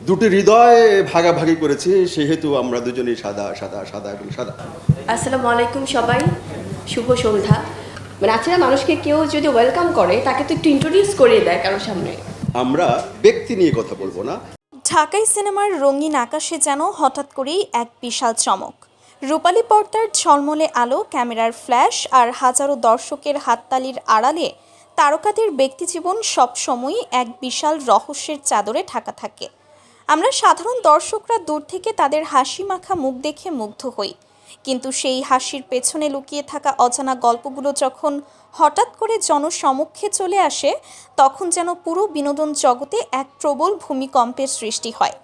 দুটি হৃদয় ভাগাভাগি করেছি, সেহেতু আমরা দুজনেই সাদা সাদা সাদা এবং সাদা। আসসালামু আলাইকুম সবাই, শুভ সন্ধ্যা। নাচেরা মানুষকে কেউ যদি ওয়েলকাম করে তাকে তো একটু ইন্ট্রোডিউস করিয়ে দেয় কারোর সামনে। আমরা ব্যক্তি নিয়ে কথা বলবো না। ঢাকাই সিনেমার রঙিন আকাশে যেন হঠাৎ করেই এক বিশাল চমক। রূপালী পর্দার ঝলমলে আলো, ক্যামেরার ফ্ল্যাশ আর হাজারো দর্শকের হাততালির আড়ালে তারকাদের ব্যক্তিজীবন সবসময়ই এক বিশাল রহস্যের চাদরে ঢাকা থাকে। আমরা সাধারণ দর্শকরা দূর থেকে তাদের হাসি মাখা মুখ দেখে মুগ্ধ হই, কিন্তু সেই হাসির পেছনে লুকিয়ে থাকা অজানা গল্পগুলো যখন হঠাৎ করে জনসমক্ষে চলে আসে, তখন যেন পুরো বিনোদন জগতে এক প্রবল ভূমিকম্পের সৃষ্টি হয়।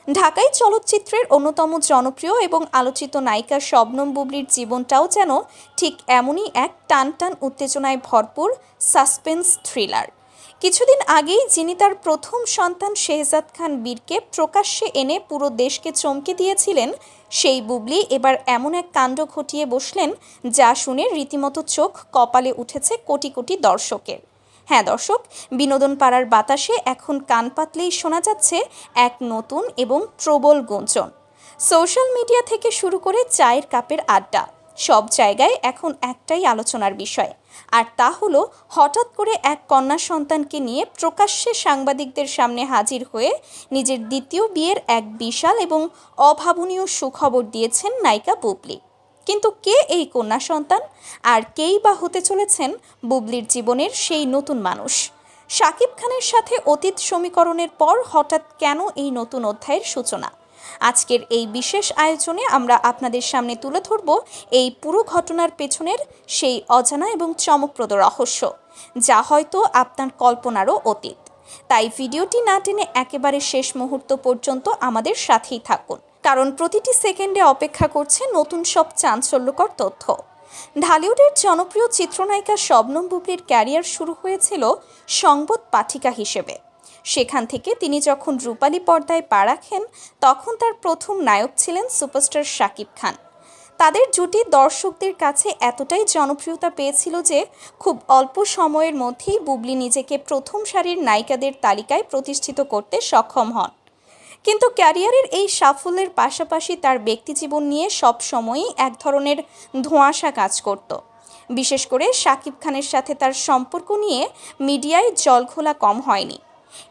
ঢাকাই চলচ্চিত্রের অন্যতম জনপ্রিয় এবং আলোচিত নায়িকা শবনম বুবলির জীবনটাও যেন ঠিক এমনই এক টান টান উত্তেজনায় ভরপুর সাসপেন্স থ্রিলার। কিছুদিন আগেই যিনি তার প্রথম সন্তান শেহজাদ খান বীরকে প্রকাশ্যে এনে পুরো দেশকে চমকে দিয়েছিলেন, সেই বুবলি এবার এমন এক কাণ্ড ঘটিয়ে বসলেন যা শুনে রীতিমতো চোখ কপালে উঠেছে কোটি কোটি দর্শকের। হ্যাঁ দর্শক, বিনোদন পাড়ার বাতাসে এখন কান পাতলেই শোনা যাচ্ছে এক নতুন এবং প্রবল গুঞ্জন। সোশ্যাল মিডিয়া থেকে শুরু করে চায়ের কাপের আড্ডা, সব জায়গায় এখন একটাই আলোচনার বিষয়, আর তা হলো হঠাৎ করে এক কন্যা সন্তানকে নিয়ে প্রকাশ্যে সাংবাদিকদের সামনে হাজির হয়ে নিজের দ্বিতীয় বিয়ের এক বিশাল এবং অভাবনীয় সুখবর দিয়েছেন নায়িকা বুবলি। কিন্তু কে এই কন্যা সন্তান, আর কেই বা হতে চলেছেন বুবলির জীবনের সেই নতুন মানুষ? শাকিব খানের সাথে অতীত সমীকরণের পর হঠাৎ কেন এই নতুন অধ্যায়ের সূচনা? আজকের এই বিশেষ আয়োজনে আমরা আপনাদের সামনে তুলে ধরব এই পুরো ঘটনার পেছনের সেই অজানা এবং চমকপ্রদ রহস্য, যা হয়তো আপনার কল্পনারও অতীত। তাই ভিডিওটি না টেনে একেবারে শেষ মুহূর্ত পর্যন্ত আমাদের সাথেই থাকুন, কারণ প্রতিটি সেকেন্ডে অপেক্ষা করছে নতুন সব চাঞ্চল্যকর তথ্য। ঢালিউডের জনপ্রিয় চিত্রনায়িকা শবনম বুবলির ক্যারিয়ার শুরু হয়েছিল সংবাদ পাঠিকা হিসেবে। সেখান থেকে তিনি যখন রূপালী পর্দায় পা রাখেন, তখন তার প্রথম নায়ক ছিলেন সুপারস্টার শাকিব খান। তাদের জুটি দর্শকদের কাছে এতটাই জনপ্রিয়তা পেয়েছিল যে খুব অল্প সময়ের মধ্যেই বুবলি নিজেকে প্রথম সারির নায়িকাদের তালিকায় প্রতিষ্ঠিত করতে সক্ষম হন। কিন্তু ক্যারিয়ারের এই সাফল্যের পাশাপাশি তার ব্যক্তিজীবন নিয়ে সব সময়ই এক ধরনের ধোঁয়াশা কাজ করত। বিশেষ করে শাকিব খানের সাথে তার সম্পর্ক নিয়ে মিডিয়ায় জলঘোলা কম হয়নি।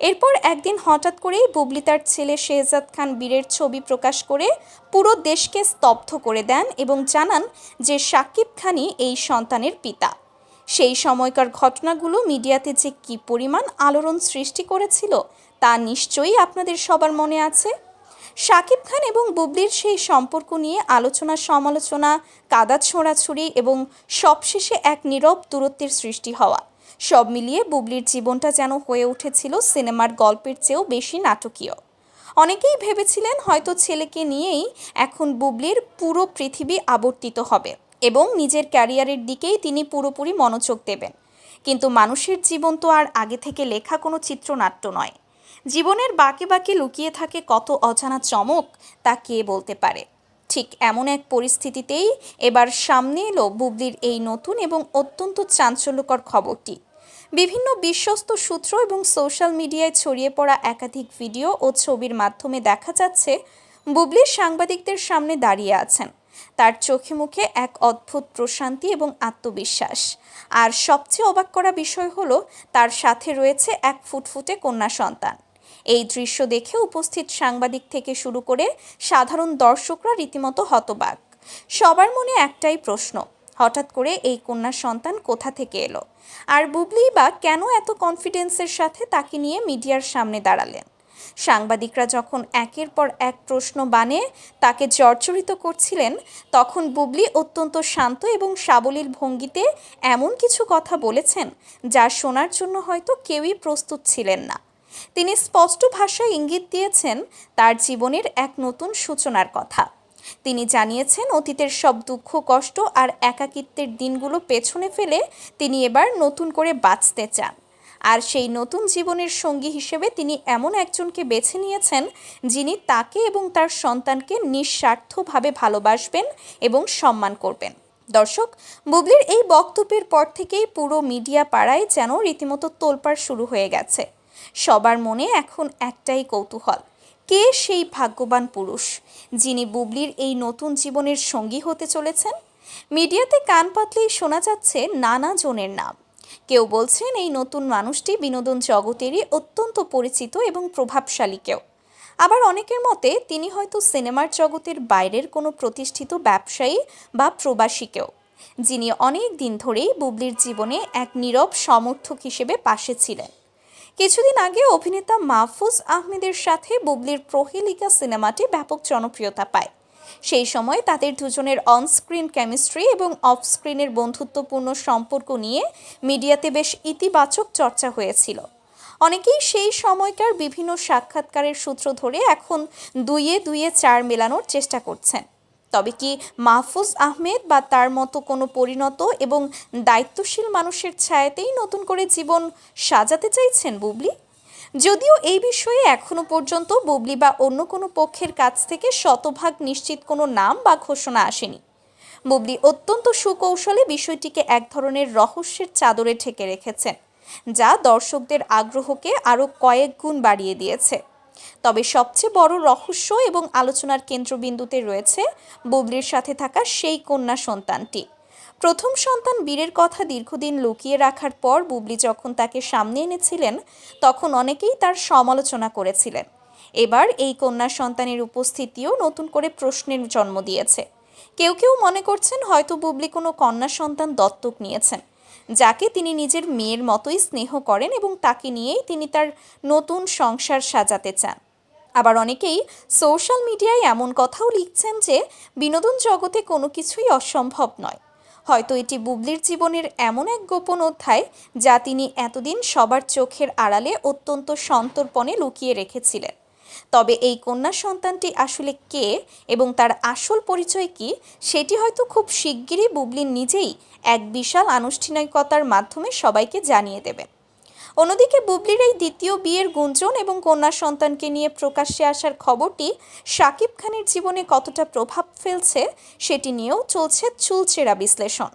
এরপর একদিন হঠাৎ করেই বুবলি তার ছেলে শেহজাদ খান বীরের ছবি প্রকাশ করে পুরো দেশকে স্তব্ধ করে দেন এবং জানান যে শাকিব খানই এই সন্তানের পিতা। সেই সময়কার ঘটনাগুলো মিডিয়াতে যে কী পরিমাণ আলোড়ন সৃষ্টি করেছিল তা নিশ্চয়ই আপনাদের সবার মনে আছে। শাকিব খান এবং বুবলির সেই সম্পর্ক নিয়ে আলোচনা সমালোচনা, কাদা ছোঁড়াছুড়ি এবং সবশেষে এক নীরব দূরত্বের সৃষ্টি হওয়া, সব মিলিয়ে বুবলির জীবনটা যেন হয়ে উঠেছিল সিনেমার গল্পের চেয়েও বেশি নাটকীয়। অনেকেই ভেবেছিলেন হয়তো ছেলেকে নিয়েই এখন বুবলির পুরো পৃথিবী আবর্তিত হবে এবং নিজের ক্যারিয়ারের দিকেই তিনি পুরোপুরি মনোযোগ দেবেন। কিন্তু মানুষের জীবন তো আর আগে থেকে লেখা কোনো চিত্রনাট্য নয়। জীবনের বাঁকে বাঁকে লুকিয়ে থাকে কত অজানা চমক, তা কে বলতে পারে। ঠিক এমন এক পরিস্থিতিতেই এবার সামনে এলো বুবলির এই নতুন এবং অত্যন্ত চাঞ্চল্যকর খবরটি। বিভিন্ন বিশ্বস্ত সূত্র এবং সোশ্যাল মিডিয়ায় ছড়িয়ে পড়া একাধিক ভিডিও ও ছবির মাধ্যমে দেখা যাচ্ছে বুবলি সাংবাদিকদের সামনে দাঁড়িয়ে আছেন। তার চোখে মুখে এক অদ্ভুত প্রশান্তি এবং আত্মবিশ্বাস। আর সবচেয়ে অবাক করা বিষয় হলো তার সাথে রয়েছে এক ফুটফুটে কন্যা সন্তান। এই দৃশ্য দেখে উপস্থিত সাংবাদিক থেকে শুরু করে সাধারণ দর্শকরা রীতিমতো হতবাক। সবার মনে একটাই প্রশ্ন, হঠাৎ করে এই কন্যা সন্তান কোথা থেকে এলো? আর বুবলি বা কেন এত কনফিডেন্সের সাথে তাকে নিয়ে মিডিয়ার সামনে দাঁড়ালেন? সাংবাদিকরা যখন একের পর এক প্রশ্ন বানে তাকে জর্জরিত করছিলেন, তখন বুবলি অত্যন্ত শান্ত এবং সাবলীল ভঙ্গিতে এমন কিছু কথা বলেছেন যা শোনার জন্য হয়তো কেউই প্রস্তুত ছিলেন না। তিনি স্পষ্ট ভাষায় ইঙ্গিত দিয়েছেন তার জীবনের এক নতুন সূচনার কথা। তিনি জানিয়েছেন অতীতের সব দুঃখ কষ্ট আর একাকিত্বের দিনগুলো পেছনে ফেলে তিনি এবার নতুন করে বাঁচতে চান। আর সেই নতুন জীবনের সঙ্গী হিসেবে তিনি এমন একজনকে বেছে নিয়েছেন যিনি তাকে এবং তার সন্তানকে নিঃস্বার্থভাবে ভালোবাসবেন এবং সম্মান করবেন। দর্শক, বুবলির এই বক্তব্যের পর থেকেই পুরো মিডিয়া পাড়ায় যেন রীতিমতো তোলপাড় শুরু হয়ে গেছে। সবার মনে এখন একটাই কৌতূহল, কে সেই ভাগ্যবান পুরুষ যিনি বুবলির এই নতুন জীবনের সঙ্গী হতে চলেছেন? মিডিয়াতে কান পাতলেই শোনা যাচ্ছে নানা জনের নাম। কেউ বলছেন এই নতুন মানুষটি বিনোদন জগতেরই অত্যন্ত পরিচিত এবং প্রভাবশালী কেউ। আবার অনেকের মতে তিনি হয়তো সিনেমার জগতের বাইরের কোনো প্রতিষ্ঠিত ব্যবসায়ী বা প্রবাসী কেউ, যিনি অনেক দিন ধরেই বুবলির জীবনে এক নীরব সমর্থক হিসেবে পাশে ছিলেন। কিছুদিন আগে অভিনেতা মাহফুজ আহমেদের সাথে বুবলির প্রহেলিকা সিনেমাটি ব্যাপক জনপ্রিয়তা পায়। সেই সময় তাদের দুজনের অনস্ক্রিন কেমিস্ট্রি এবং অফস্ক্রিনের বন্ধুত্বপূর্ণ সম্পর্ক নিয়ে মিডিয়াতে বেশ ইতিবাচক চর্চা হয়েছিল। অনেকেই সেই সময়কার বিভিন্ন সাক্ষাৎকারের সূত্র ধরে এখন দুইয়ে দুইয়ে চার মেলানোর চেষ্টা করছেন। তবে কি মাহফুজ আহমেদ বা তার মতো কোনো পরিণত এবং দায়িত্বশীল মানুষের ছায়াতেই নতুন করে জীবন সাজাতে চাইছেন বুবলি? যদিও এই বিষয়ে এখনো পর্যন্ত বুবলি বা অন্য কোনো পক্ষের কাছ থেকে শতভাগ নিশ্চিত কোনো নাম বা ঘোষণা আসেনি। বুবলি অত্যন্ত সুকৌশলে বিষয়টিকে এক ধরনের রহস্যের চাদরে ঢেকে রেখেছেন, যা দর্শকদের আগ্রহকে আরও কয়েক গুণ বাড়িয়ে দিয়েছে। তবে সবচেয়ে বড় রহস্য এবং আলোচনার কেন্দ্রবিন্দুতে রয়েছে বুবলির সাথে থাকা সেই কন্যা সন্তানটি। প্রথম সন্তান বীরের কথা দীর্ঘদিন লুকিয়ে রাখার পর বুবলি যখন তাকে সামনে এনেছিলেন, তখন অনেকেই তার সমালোচনা করেছিলেন। এবার এই কন্যা সন্তানের উপস্থিতিও নতুন করে প্রশ্নের জন্ম দিয়েছে। কেউ কেউ মনে করছেন হয়তো বুবলি কোনো কন্যা সন্তান দত্তক নিয়েছেন, যাকে তিনি নিজের মেয়ের মতোই স্নেহ করেন এবং তাকে নিয়েই তিনি তার নতুন সংসার সাজাতে চান। আবার অনেকেই সোশ্যাল মিডিয়ায় এমন কথাও লিখছেন যে বিনোদন জগতে কোনো কিছুই অসম্ভব নয়। হয়তো এটি বুবলির জীবনের এমন এক গোপন অধ্যায় যা তিনি এতদিন সবার চোখের আড়ালে অত্যন্ত সন্তর্পণে লুকিয়ে রেখেছিলেন। তবে এই কন্যা সন্তানটি আসলে কে এবং তার আসল পরিচয় কি, সেটি হয়তো খুব শিগগিরই বুবলি নিজেই এক বিশাল আনুষ্ঠানিকতার মাধ্যমে সবাইকে জানিয়ে দেবেন। অন্যদিকে বুবলির এই দ্বিতীয় বিয়ের গুঞ্জন এবং কন্যা সন্তানকে নিয়ে প্রকাশ্যে আসার খবরটি শাকিব খানের জীবনে কতটা প্রভাব ফেলছে সেটি নিয়েও চলছে চুলচেরা বিশ্লেষণ।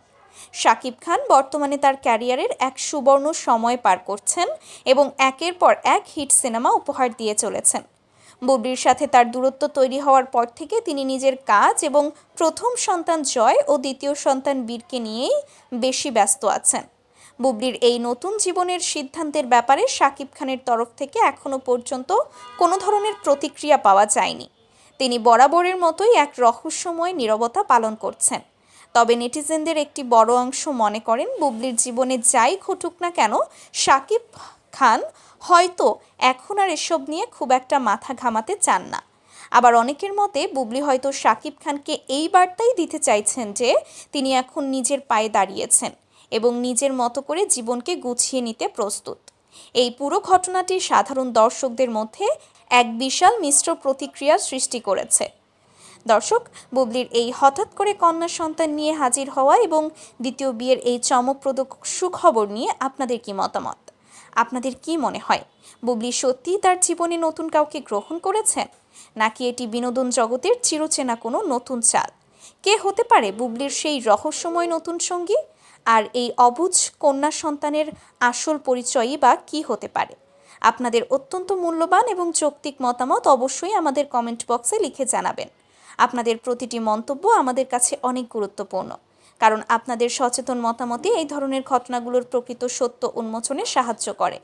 শাকিব খান বর্তমানে তার ক্যারিয়ারের এক সুবর্ণ সময় পার করছেন এবং একের পর এক হিট সিনেমা উপহার দিয়ে চলেছেন। বুবলির সাথে তার দূরত্ব তৈরি হওয়ার পর থেকে তিনি নিজের কাজ এবং প্রথম সন্তান জয় ও দ্বিতীয় সন্তান বীরকে নিয়েই বেশি ব্যস্ত আছেন। বুবলির এই নতুন জীবনের সিদ্ধান্তের ব্যাপারে শাকিব খানের তরফ থেকে এখনও পর্যন্ত কোনো ধরনের প্রতিক্রিয়া পাওয়া যায়নি। তিনি বরাবরের মতোই এক রহস্যময় নীরবতা পালন করছেন। তবে নেটিজেনদের একটি বড় অংশ মনে করেন বুবলির জীবনে যাই ঘটুক না কেন, শাকিব খান হয়তো এখন আর এসব নিয়ে খুব একটা মাথা ঘামাতে চান না। আবার অনেকের মতে বুবলি হয়তো শাকিব খানকে এই বার্তাই দিতে চাইছেন যে তিনি এখন নিজের পায়ে দাঁড়িয়েছেন এবং নিজের মতো করে জীবনকে গুছিয়ে নিতে প্রস্তুত। এই পুরো ঘটনাটি সাধারণ দর্শকদের মধ্যে এক বিশাল মিশ্র প্রতিক্রিয়ার সৃষ্টি করেছে। দর্শক, বুবলির এই হঠাৎ করে কন্যা সন্তান নিয়ে হাজির হওয়া এবং দ্বিতীয় বিয়ের এই চমকপ্রদ সুখবর নিয়ে আপনাদের কি মতামত? আপনাদের কি মনে হয়, বুবলি সত্যিই তার জীবনে নতুন কাউকে গ্রহণ করেছেন, নাকি এটি বিনোদন জগতের চিরচেনা কোনো নতুন চাল? কে হতে পারে বুবলির সেই রহস্যময় নতুন সঙ্গী? আর এই অবুঝ কন্যা সন্তানের আসল পরিচয়ই বা কী হতে পারে? আপনাদের অত্যন্ত মূল্যবান এবং যৌক্তিক মতামত অবশ্যই আমাদের কমেন্ট বক্সে লিখে জানাবেন। আপনাদের প্রতিটি মন্তব্য আমাদের কাছে অনেক গুরুত্বপূর্ণ, কারণ আপনাদের সচেতন মতামতই এই ধরনের ঘটনাগুলোর প্রকৃত সত্য উন্মোচনে সাহায্য করে।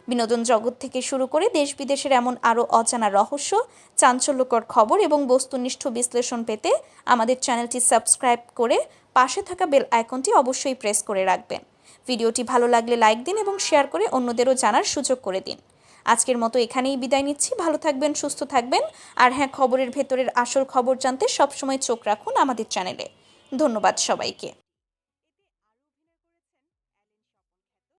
বিনোদন জগৎ থেকে শুরু করে দেশ বিদেশের এমন আরও অজানা রহস্য, চাঞ্চল্যকর খবর এবং বস্তুনিষ্ঠ বিশ্লেষণ পেতে আমাদের চ্যানেলটি সাবস্ক্রাইব করে পাশে থাকা বেল আইকনটি অবশ্যই প্রেস করে রাখবেন। ভিডিওটি ভালো লাগলে লাইক দিন এবং শেয়ার করে অন্যদেরও জানার সুযোগ করে দিন। আজকের মতো এখানেই বিদায় নিচ্ছি। ভালো থাকবেন, সুস্থ থাকবেন। আর হ্যাঁ, খবরের ভেতরের আসল খবর জানতে সবসময় চোখ রাখুন আমাদের চ্যানেলে। ধন্যবাদ সবাইকে।